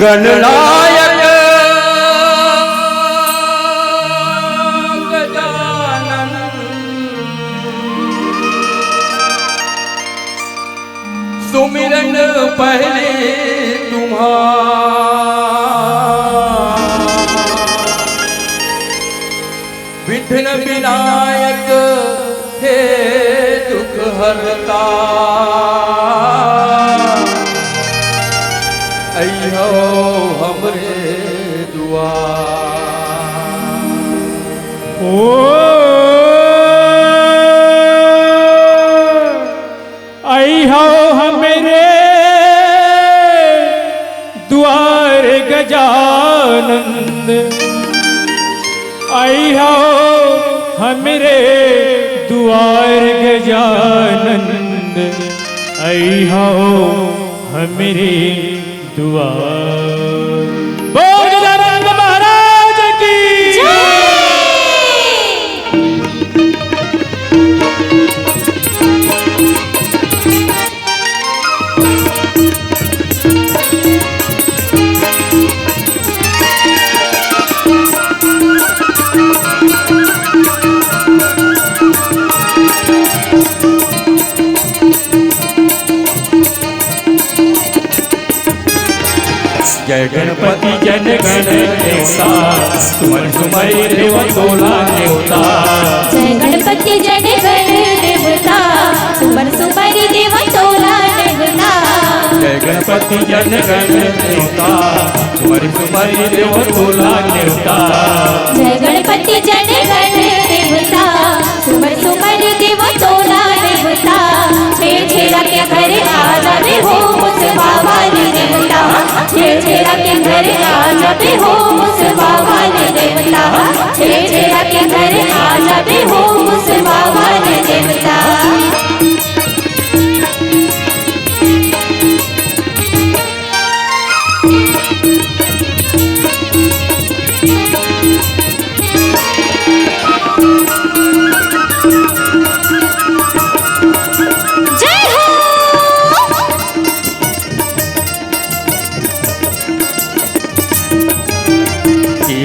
गणनायक गजानन सुमिरन पहले तुम्हारा विघ्न विनायक हे दुख हरता अयो हमरे दुआर। ओ अयो हमरे द्वार गजानंद, अयो हमरे द्वार गजानंद, अयो हमरे दुआर। बोल गजानंद महाराज की जय गणपति जन गण देवता सुमन सुमरि देव तोला देवता। जय गणपति जन गण देवता सुमन सुमरि देव तोला देवता। जय गणपति जन गण देवता सुमन सुमरि देव तोला देवता। जय गणपति जन गण देवता सुमन सुमरि देव तोला देवता। छेड़ा के घर आजा बे हो मुसवा वाली देवता। छेड़ा के घर आजा बे हो मुसवा वाली देवता। छेड़ा के घर आजा बे हो मुसवा वाली देवता।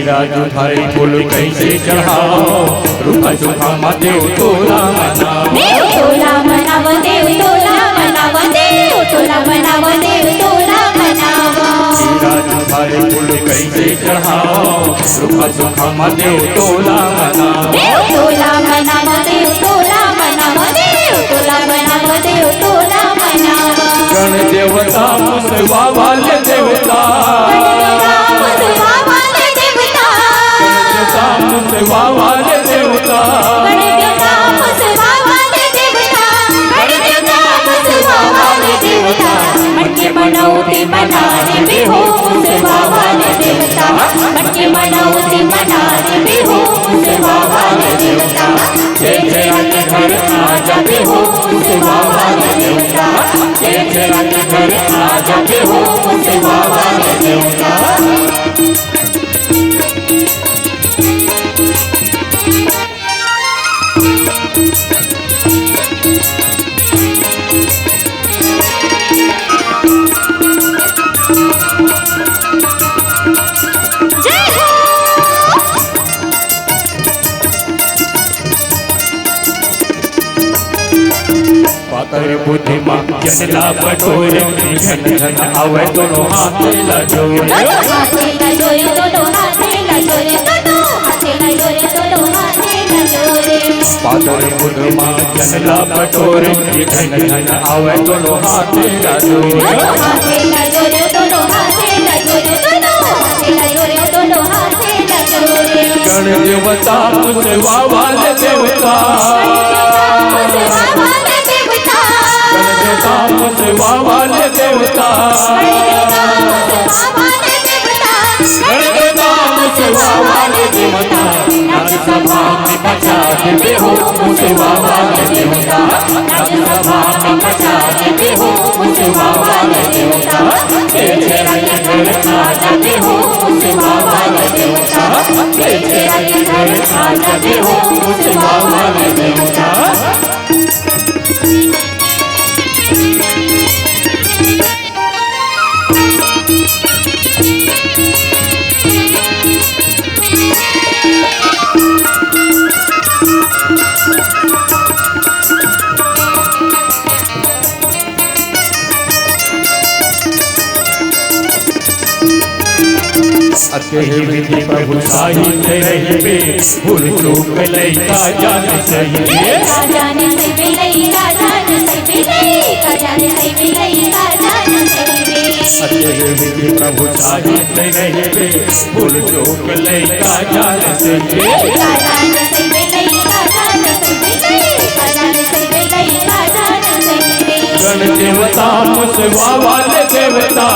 राजू थारी फूल कैसे चढ़ाओ रूखा सूखा देव तोला मनाओ। देव तोला मनाव देव तोला मनाव देव तोला मनाव देव तोला मनाव। राजू थारी फूल कैसे चढ़ाओ रूखा सूखा देव तोला मनाओ। देव तोला मनाव देव तोला मनाव देव तोला मनाव देव तोला मनाव। गण देवता मुसवा वाले देवता। मुसवा वाले देवता। मुसवा वाले देवता। मुसवा वाले देवता। मटके मनौती मना रे बिहू मुसवा वाले देवता जय जय के घर आजा बिहू मुसवा वाले देवता जय जय के घर आजा बिहू मुसवा वाले देवता पातर बुद्धिमा जनला बटोरे घन घन आवे दोनों हाथ लजोरे हाथे लजोरे दोनों हाथे लजोरे दोनों हाथे लजोरे दोनों हाथे लजोरे पातर बुद्धिमा जनला बटोरे घन घन आवे दोनों हाथ लजोरे हाथे लजोरे दोनों हाथे लजोरे दोनों हाथे लजोरे दोनों हाथे लजोरे गण देवता मुसवा वाले देवता मुसवा वाले देवता गण देवता मुसवा वाले देवता गण देवता मुसवा वाले देवता नाच सभा में बचा के बिहू मुसवा वाले देवता नाच सभा में बचा के बिहू मुसवा वाले देवता जय जय के घर आजा बिहू मुसवा वाले देवता जय जय के घर आजा बिहू मुसवा वाले देवता अकेले विधि प्रभु साहित्य रहिबे भूल चूक लैका जान सहिबे जाने से बिलई का जाने से बिलई का जाने से बिलई का जाने से बिलई अकेले विधि प्रभु साहित्य रहिबे भूल चूक लैका जान सहिबे का जाने से बिलई का जाने से बिलई का जाने से बिलई का जाने से बिलई गण देवता मुसवा वाले देवता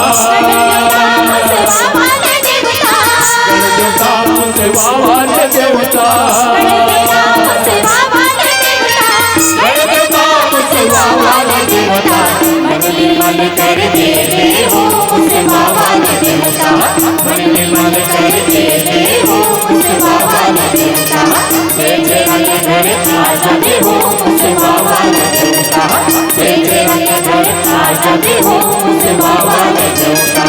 मुसवा वाले देवता गण देवता मुसवा वाले देवता मन कर दे हो मुसवा वाले देवता मन कर दे हो मुसवा वाले देवता जय जय के घर आजा बिहू मुसवा वाले देवता जय जय के घर आजा बिहू मुसवा वाले देवता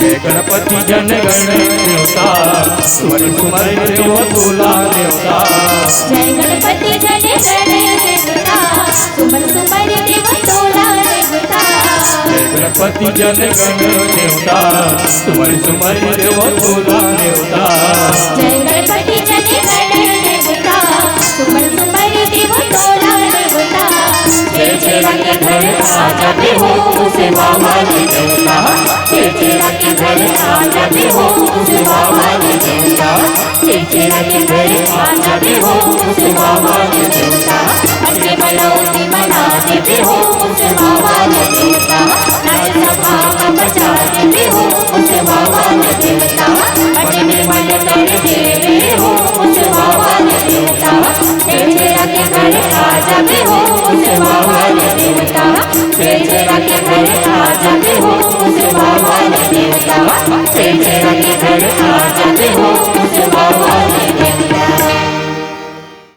जय गणपति जन गण देवता सुमर सुमर देव तुला देवता जय गणपति जन गण देवता सुमन सुमर देव तोला देवता जय गणपति जन गण देवता सुमर सुमर देव तुला देवता जय गणपति जन गण देवता सुमन सुमर देव तोला देवता जय जय के घर आजा बिहू मुसवा वाले देवता जय जय के घर आजा बिहू मुसवा वाले देवता जय जय के घर आजा बिहू मुसवा वाले देवता मटके मनौती मना दे बिहू मुसवा वाले देवता नाच सभा में बचा दे बिहू मुसवा वाले देवता मटके मन कर दे बिहू मुसवा वाले देवता जय जय के घर आजा बिहू मुसवा वाले देवता जय जय के घर आजा बिहू मुसवा वाले देवता जय जय के घर